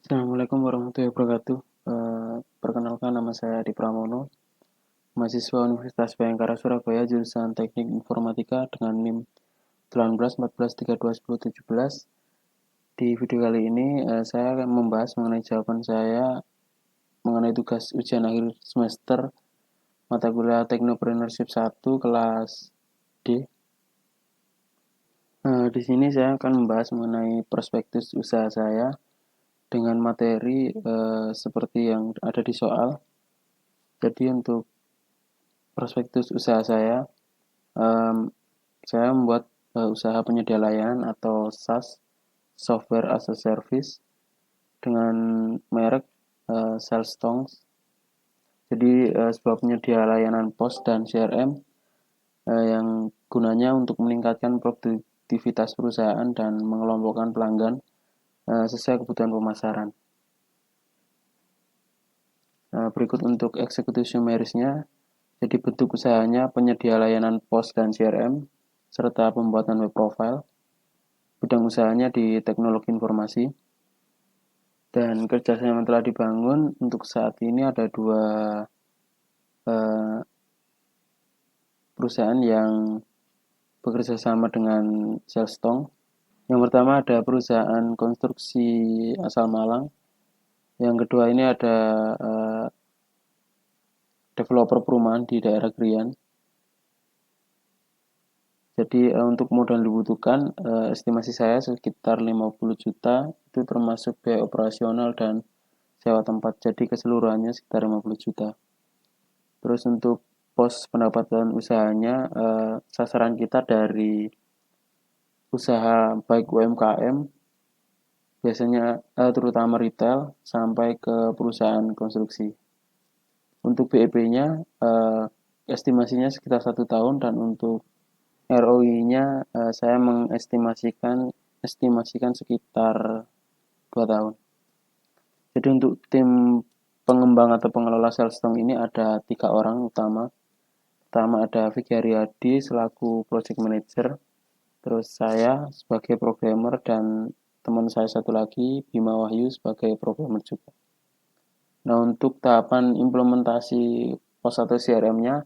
Assalamualaikum warahmatullahi wabarakatuh. Perkenalkan nama saya Adi Pramono, mahasiswa Universitas Bhayangkara Surabaya, jurusan Teknik Informatika dengan NIM 18 14 32 10 17. Di video kali ini saya akan membahas mengenai jawaban saya mengenai tugas ujian akhir semester mata kuliah Technopreneurship 1 kelas D. Di sini saya akan membahas mengenai prospektus usaha saya dengan materi seperti yang ada di soal. Jadi untuk prospektus usaha saya membuat usaha penyedia layanan atau SaaS (Software as a Service) dengan merek Salestongs. Jadi sebuah penyedia layanan POS dan CRM yang gunanya untuk meningkatkan produktivitas perusahaan dan mengelompokkan pelanggan sesuai kebutuhan pemasaran. Berikut untuk eksekusi sumerisnya. Jadi bentuk usahanya penyedia layanan POS dan CRM serta pembuatan web profile. Bidang usahanya di teknologi informasi. Dan kerjasama yang telah dibangun untuk saat ini ada dua perusahaan yang bekerja sama dengan Salestong. Yang pertama ada perusahaan konstruksi asal Malang. Yang kedua ini ada developer perumahan di daerah Krian. Jadi untuk modal dibutuhkan estimasi saya sekitar 50 juta, itu termasuk biaya operasional dan sewa tempat. Jadi keseluruhannya sekitar 50 juta. Terus untuk pos pendapatan usahanya, sasaran kita dari usaha baik UMKM, biasanya terutama retail, sampai ke perusahaan konstruksi. Untuk BEP-nya estimasinya sekitar 1 tahun, dan untuk ROI-nya saya mengestimasikan sekitar 2 tahun. Jadi untuk tim pengembang atau pengelola Salestong ini ada 3 orang utama. Pertama ada Vicky Haryadi selaku project manager, terus saya sebagai programmer, dan teman saya satu lagi Bima Wahyu sebagai programmer juga. Nah, untuk tahapan implementasi POS atau CRM-nya,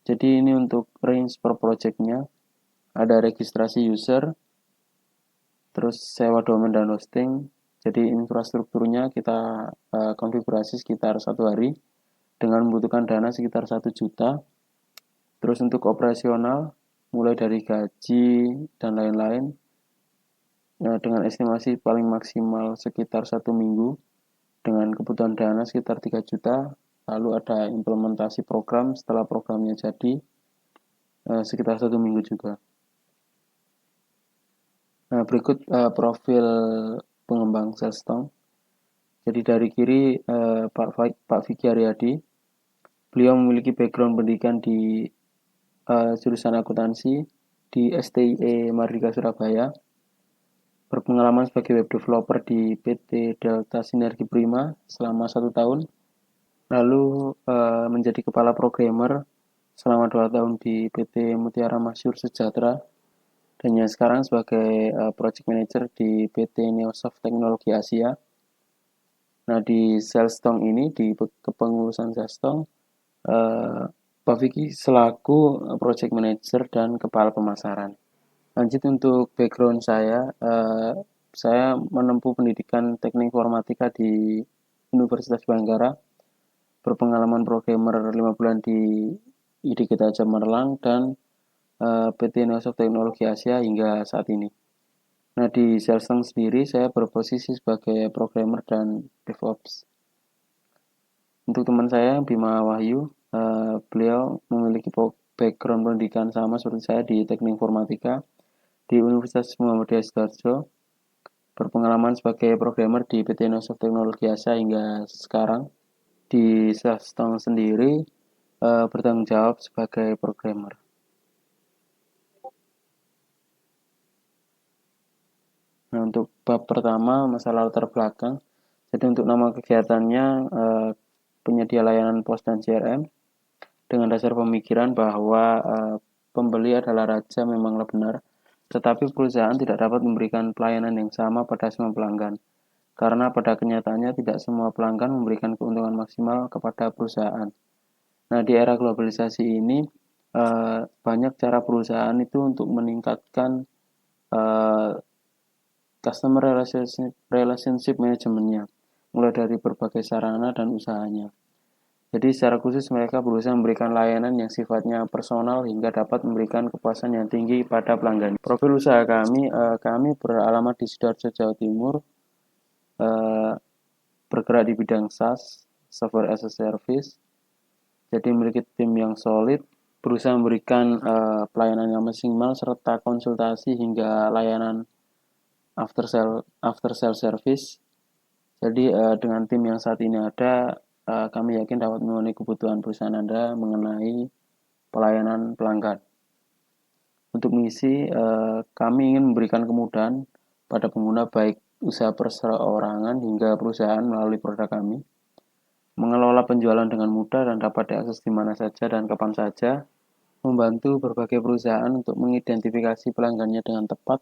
jadi ini untuk range per project-nya ada registrasi user, terus sewa domain dan hosting. Jadi infrastrukturnya kita konfigurasi sekitar 1 hari dengan membutuhkan dana sekitar 1 juta. Terus untuk operasional mulai dari gaji dan lain-lain dengan estimasi paling maksimal sekitar 1 minggu dengan kebutuhan dana sekitar 3 juta. Lalu ada implementasi program setelah programnya jadi sekitar 1 minggu juga. Nah, berikut profil pengembang Salestong. Jadi dari kiri Pak Vicky Haryadi. Beliau memiliki background pendidikan di jurusan akuntansi di STIE Mardika Surabaya. Berpengalaman sebagai web developer di PT Delta Sinergi Prima selama 1 tahun. Lalu menjadi kepala programmer selama 2 tahun di PT Mutiara Masyur Sejahtera. Dan yang sekarang sebagai project manager di PT Neosoft Teknologi Asia. Nah, di Salestong ini, di kepengurusan Salestong, Pak Vicky selaku project manager dan kepala pemasaran. Lanjut untuk background saya menempuh pendidikan teknik informatika di Universitas Bhayangkara, berpengalaman programmer 5 bulan di IDGTA Cemerlang dan PT Neosoft Teknologi Asia hingga saat ini. Nah, di Salestong sendiri saya berposisi sebagai programmer dan DevOps. Untuk teman saya Bima Wahyu, beliau memiliki background pendidikan sama seperti saya di teknik informatika di Universitas Muhammadiyah Sidoarjo, berpengalaman sebagai programmer di PT Neosoft Teknologi Asia hingga sekarang. Di Salestong sendiri bertanggung jawab sebagai programmer. Nah, untuk bab pertama masalah latar belakang. Jadi untuk nama kegiatannya penyedia layanan POS dan CRM dengan dasar pemikiran bahwa pembeli adalah raja memanglah benar, tetapi perusahaan tidak dapat memberikan pelayanan yang sama pada semua pelanggan. karena pada kenyataannya tidak semua pelanggan memberikan keuntungan maksimal kepada perusahaan. Nah, di era globalisasi ini, banyak cara perusahaan itu untuk meningkatkan customer relationship manajemennya, mulai dari berbagai sarana dan usahanya. Jadi secara khusus mereka berusaha memberikan layanan yang sifatnya personal hingga dapat memberikan kepuasan yang tinggi pada pelanggan. Profil usaha kami beralamat di Sidoarjo, Jawa Timur, bergerak di bidang SaaS, Software as a Service. Jadi memiliki tim yang solid, berusaha memberikan pelayanan yang maksimal serta konsultasi hingga layanan after sale service. Jadi dengan tim yang saat ini ada, kami yakin dapat memenuhi kebutuhan perusahaan Anda mengenai pelayanan pelanggan. Untuk misi, kami ingin memberikan kemudahan pada pengguna baik usaha perseorangan hingga perusahaan melalui produk kami, mengelola penjualan dengan mudah dan dapat diakses di mana saja dan kapan saja, membantu berbagai perusahaan untuk mengidentifikasi pelanggannya dengan tepat,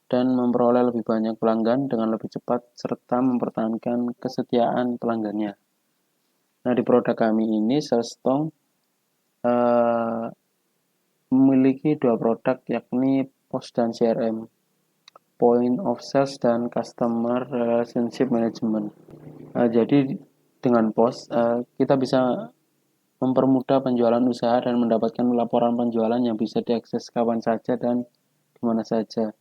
dan memperoleh lebih banyak pelanggan dengan lebih cepat, serta mempertahankan kesetiaan pelanggannya. Nah, di produk kami ini, Salestone memiliki dua produk, yakni POS dan CRM, Point of Sales dan Customer Relationship Management. Jadi dengan POS, kita bisa mempermudah penjualan usaha dan mendapatkan laporan penjualan yang bisa diakses kapan saja dan di mana saja.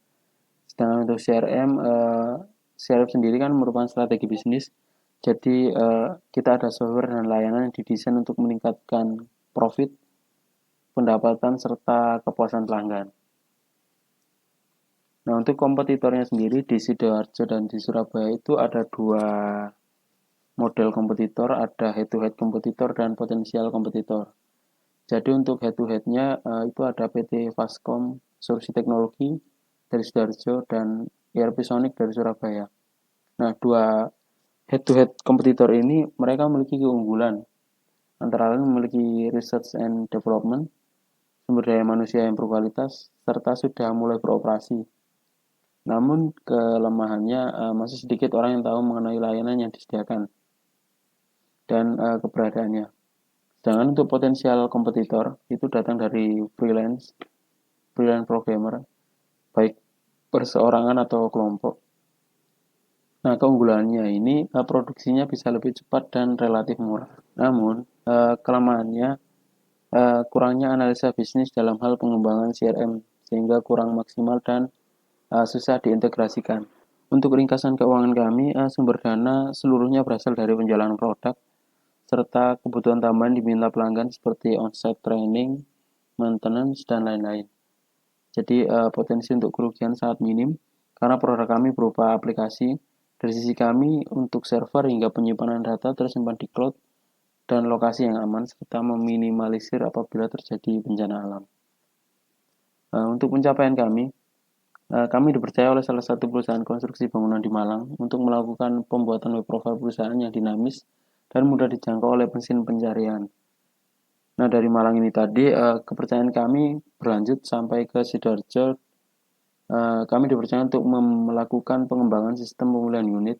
Sedangkan untuk CRM sendiri kan merupakan strategi bisnis. Jadi kita ada software dan layanan yang didesain untuk meningkatkan profit, pendapatan, serta kepuasan pelanggan. Nah, untuk kompetitornya sendiri di Sidoarjo dan di Surabaya itu ada dua model kompetitor, ada head-to-head kompetitor dan potensial kompetitor. Jadi untuk head-to-headnya itu ada PT Fascom Solusi Teknologi dari Sidoarjo dan ERP Sonic dari Surabaya. Nah, dua head-to-head kompetitor ini mereka memiliki keunggulan, antara lain memiliki research and development, sumber daya manusia yang berkualitas, serta sudah mulai beroperasi. Namun kelemahannya masih sedikit orang yang tahu mengenai layanan yang disediakan dan keberadaannya. Sedangkan untuk potensial kompetitor itu datang dari freelance programmer, baik perseorangan atau kelompok. Nah, keunggulannya ini produksinya bisa lebih cepat dan relatif murah. Namun, kelemahannya kurangnya analisa bisnis dalam hal pengembangan CRM, sehingga kurang maksimal dan susah diintegrasikan. Untuk ringkasan keuangan kami, sumber dana seluruhnya berasal dari penjualan produk, serta kebutuhan tambahan diminta pelanggan seperti on-site training, maintenance, dan lain-lain. Jadi potensi untuk kerugian sangat minim, karena produk kami berupa aplikasi. Dari sisi kami, untuk server hingga penyimpanan data tersimpan di cloud dan lokasi yang aman, serta meminimalisir apabila terjadi bencana alam. Untuk pencapaian kami dipercaya oleh salah satu perusahaan konstruksi bangunan di Malang untuk melakukan pembuatan web profile perusahaan yang dinamis dan mudah dijangkau oleh mesin pencarian. Nah, dari Malang ini tadi, kepercayaan kami berlanjut sampai ke Sidoarjo. Kami dipercaya untuk melakukan pengembangan sistem pemulihan unit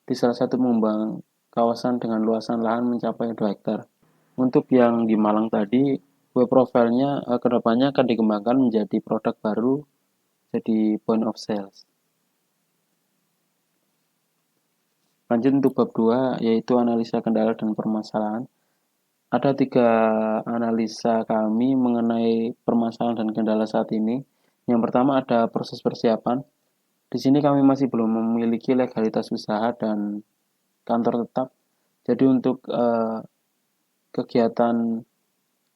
di salah satu pengembang kawasan dengan luasan lahan mencapai 2 hektar. Untuk yang di Malang tadi, web profile-nya kedepannya akan dikembangkan menjadi produk baru, jadi point of sales. Lanjut untuk bab 2, yaitu analisa kendala dan permasalahan. Ada 3 analisa kami mengenai permasalahan dan kendala saat ini. Yang pertama ada proses persiapan. Di sini kami masih belum memiliki legalitas usaha dan kantor tetap. Jadi untuk kegiatan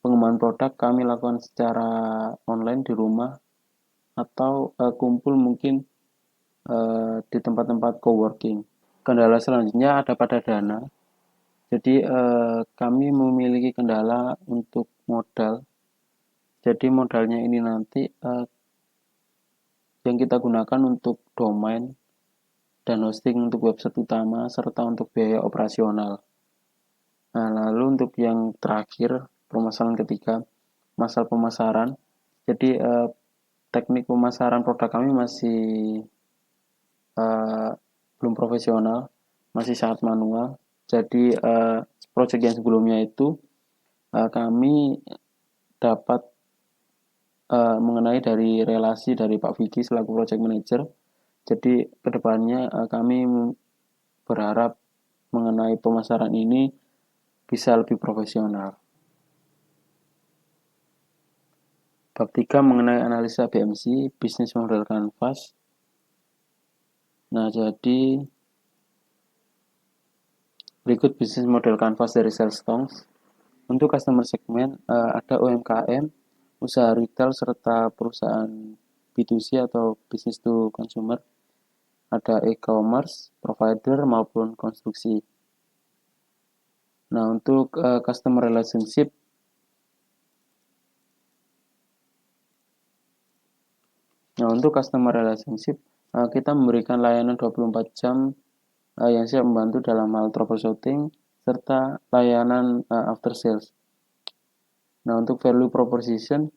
pengembangan produk kami lakukan secara online di rumah atau kumpul mungkin di tempat-tempat coworking. Kendala selanjutnya ada pada dana. Jadi kami memiliki kendala untuk modal. Jadi modalnya ini nanti yang kita gunakan untuk domain dan hosting untuk website utama serta untuk biaya operasional. Nah, lalu untuk yang terakhir, permasalahan ketiga, masalah pemasaran. Jadi teknik pemasaran produk kami masih belum profesional, masih sangat manual. Jadi project yang sebelumnya itu kami dapat mengenai dari relasi dari Pak Vicky selaku project manager. Jadi kedepannya kami berharap mengenai pemasaran ini bisa lebih profesional. Bab 3 mengenai analisa BMC, Business Model Canvas. Nah, jadi berikut Business Model Canvas dari Salesforce. Untuk customer segment, ada UMKM, usaha retail, serta perusahaan B2C atau business to consumer. Ada e-commerce, provider, maupun konstruksi. Nah, untuk customer relationship, kita memberikan layanan 24 jam yang siap membantu dalam hal troubleshooting serta layanan after sales. Nah, untuk value proposition,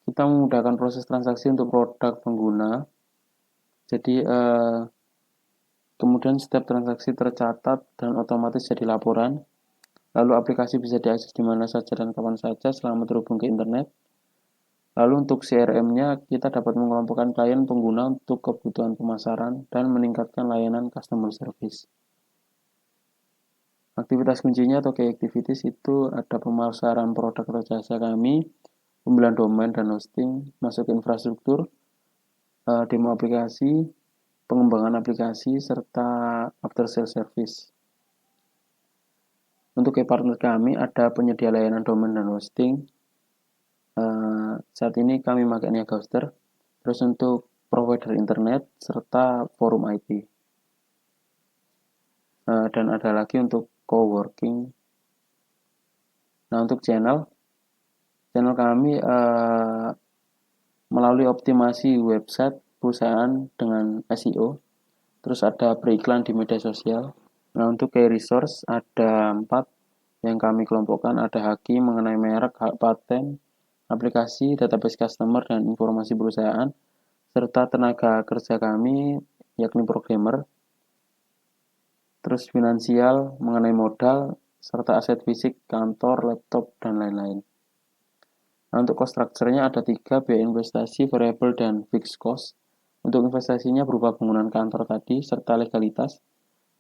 kita memudahkan proses transaksi untuk produk pengguna. Jadi kemudian setiap transaksi tercatat dan otomatis jadi laporan. Lalu aplikasi bisa diakses di mana saja dan kapan saja selama terhubung ke internet. Lalu untuk CRM-nya, kita dapat mengelompokkan klien pengguna untuk kebutuhan pemasaran dan meningkatkan layanan customer service. Aktivitas kuncinya atau key activities itu ada pemasaran produk atau jasa kami, pembelian domain dan hosting, masuk ke infrastruktur, demo aplikasi, pengembangan aplikasi, serta after sales service. Untuk key partner kami ada penyedia layanan domain dan hosting. Saat ini kami pakai Niagaster. Terus untuk provider internet serta forum IT. Dan ada lagi untuk coworking. Nah, untuk channel kami melalui optimasi website perusahaan dengan SEO. Terus ada beriklan di media sosial. Nah, untuk key resource ada 4 yang kami kelompokkan. Ada haki mengenai merek, hak paten, aplikasi, database customer, dan informasi perusahaan, serta tenaga kerja kami, yakni programmer. Terus finansial mengenai modal, serta aset fisik, kantor, laptop, dan lain-lain. Nah, untuk cost structure-nya ada 3, biaya investasi, variable, dan fixed cost. Untuk investasinya berupa bangunan kantor tadi, serta legalitas.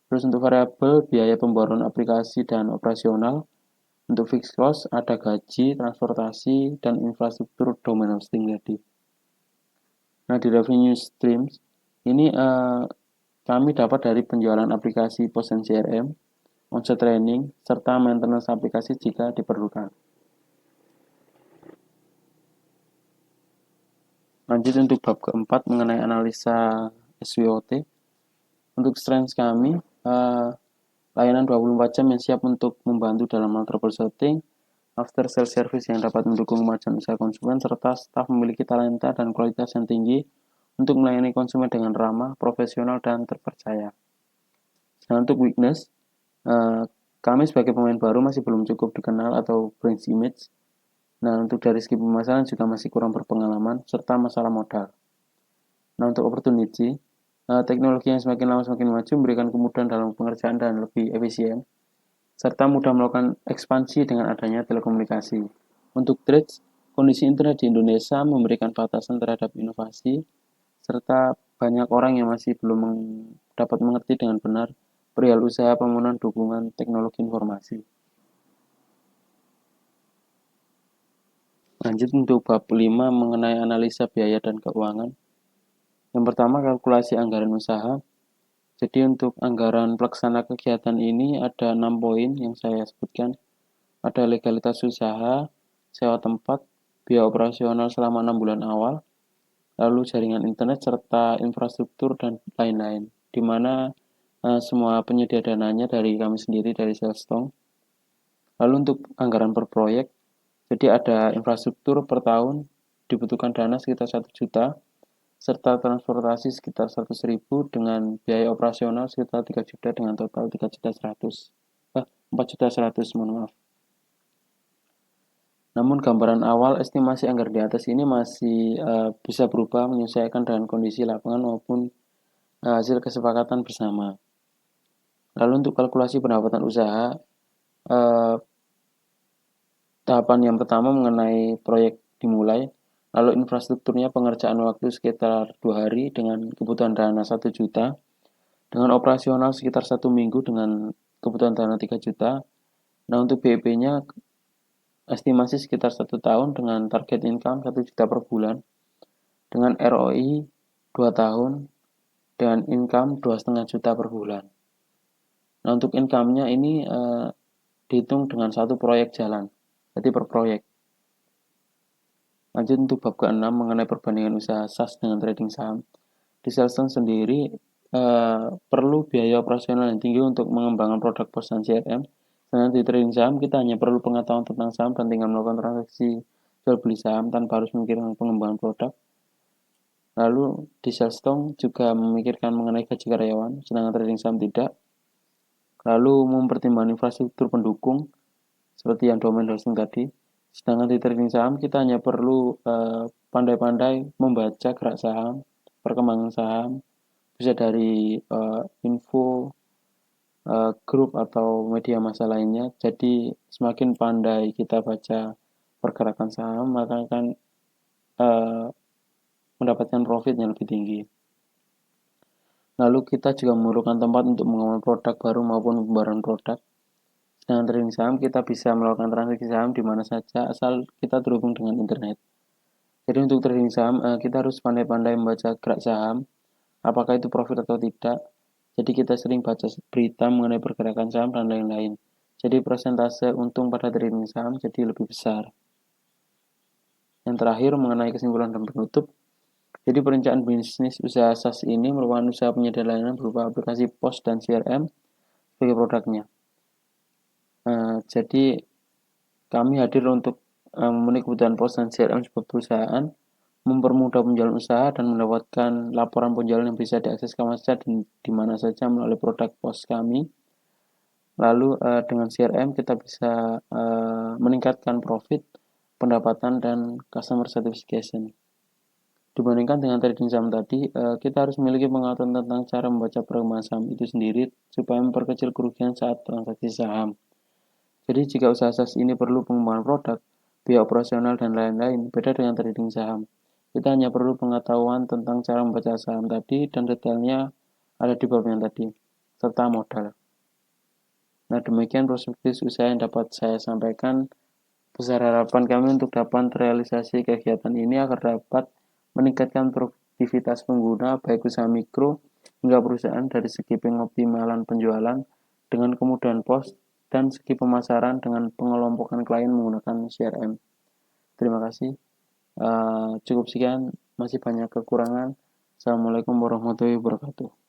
Terus untuk variable, biaya pembaruan aplikasi dan operasional. Untuk fixed cost ada gaji, transportasi, dan infrastruktur domain hosting tadi. Nah, di revenue streams ini kami dapat dari penjualan aplikasi post and CRM, onsite training, serta maintenance aplikasi jika diperlukan. Lanjut untuk bab keempat mengenai analisa SWOT. Untuk strengths kami, layanan 24 jam yang siap untuk membantu dalam hal troubleshooting, after sales service yang dapat mendukung kemajuan usaha konsumen, serta staf memiliki talenta dan kualitas yang tinggi untuk melayani konsumen dengan ramah, profesional, dan terpercaya. Nah, untuk weakness, kami sebagai pemain baru masih belum cukup dikenal atau brand image. Nah, untuk dari segi pemasaran juga masih kurang berpengalaman, serta masalah modal. Nah, untuk opportunity, teknologi yang semakin lama semakin maju memberikan kemudahan dalam pengerjaan dan lebih efisien, serta mudah melakukan ekspansi dengan adanya telekomunikasi. Untuk trades, kondisi internet di Indonesia memberikan batasan terhadap inovasi, serta banyak orang yang masih belum dapat mengerti dengan benar perihal usaha pemenuhan dukungan teknologi informasi. Lanjut untuk bab 5 mengenai analisa biaya dan keuangan. Yang pertama, kalkulasi anggaran usaha. Jadi untuk anggaran pelaksana kegiatan ini ada 6 poin yang saya sebutkan. Ada legalitas usaha, sewa tempat, biaya operasional selama 6 bulan awal, lalu jaringan internet serta infrastruktur dan lain-lain, di mana semua penyedia dananya dari kami sendiri dari Salesforce. Lalu untuk anggaran per proyek, jadi ada infrastruktur per tahun dibutuhkan dana sekitar 1 juta, serta transportasi sekitar 100.000 dengan biaya operasional sekitar 3 juta dengan total 4.100.000, mohon maaf. Namun gambaran awal estimasi anggaran di atas ini masih bisa berubah menyesuaikan dengan kondisi lapangan maupun hasil kesepakatan bersama. Lalu untuk kalkulasi pendapatan usaha, eh, tahapan yang pertama mengenai proyek dimulai, lalu infrastrukturnya pengerjaan waktu sekitar 2 hari dengan kebutuhan dana 1 juta, dengan operasional sekitar 1 minggu dengan kebutuhan dana 3 juta. Nah untuk BEP-nya estimasi sekitar 1 tahun dengan target income 1 juta per bulan, dengan ROI 2 tahun, dengan income 2,5 juta per bulan. Nah untuk income-nya ini dihitung dengan satu proyek jalan, jadi per proyek. Lanjut untuk bab ke-6 mengenai perbandingan usaha SaaS dengan trading saham. Di Salesforce sendiri perlu biaya operasional yang tinggi untuk mengembangkan produk pos dan CRM. Sedangkan di trading saham kita hanya perlu pengetahuan tentang saham dan tinggal melakukan transaksi jual beli saham tanpa harus memikirkan pengembangan produk. Lalu di Salesforce juga memikirkan mengenai gaji karyawan, sedangkan trading saham tidak. Lalu mempertimbangkan infrastruktur pendukung seperti yang domain hosting tadi. Sedangkan di trading saham kita hanya perlu pandai-pandai membaca gerak saham, perkembangan saham, bisa dari info, grup atau media massa lainnya. Jadi semakin pandai kita baca pergerakan saham, maka akan mendapatkan profit yang lebih tinggi. Lalu kita juga memerlukan tempat untuk mengembangkan produk baru maupun pembaruan produk. Dengan trading saham kita bisa melakukan transaksi saham di mana saja asal kita terhubung dengan internet. Jadi untuk trading saham kita harus pandai-pandai membaca gerak saham, apakah itu profit atau tidak. Jadi kita sering baca berita mengenai pergerakan saham dan lain-lain. Jadi persentase untung pada trading saham jadi lebih besar. Yang terakhir mengenai kesimpulan dan penutup. Jadi perencanaan bisnis usaha SaaS ini merupakan usaha penyedia layanan berupa aplikasi POS dan CRM sebagai produknya. Jadi kami hadir untuk memenuhi kebutuhan POS dan CRM sebuah perusahaan, mempermudah penjualan usaha dan mendapatkan laporan penjualan yang bisa diakses kapan saja dan di mana saja melalui produk POS kami. Lalu dengan CRM kita bisa meningkatkan profit, pendapatan dan customer satisfaction. Dibandingkan dengan trading saham tadi, kita harus memiliki pengetahuan tentang cara membaca perkembangan saham itu sendiri supaya memperkecil kerugian saat transaksi saham. Jadi jika usaha SaaS ini perlu pengembangan produk, biaya operasional dan lain-lain, beda dengan trading saham. Kita hanya perlu pengetahuan tentang cara membaca saham tadi dan detailnya ada di bab yang tadi, serta modal. Nah demikian prospektus usaha yang dapat saya sampaikan. Besar harapan kami untuk dapat realisasi kegiatan ini agar dapat meningkatkan produktivitas pengguna baik usaha mikro hingga perusahaan dari segi pengoptimalan penjualan dengan kemudahan POS dan segi pemasaran dengan pengelompokan klien menggunakan CRM. Terima kasih. Cukup sekian, masih banyak kekurangan. Assalamualaikum warahmatullahi wabarakatuh.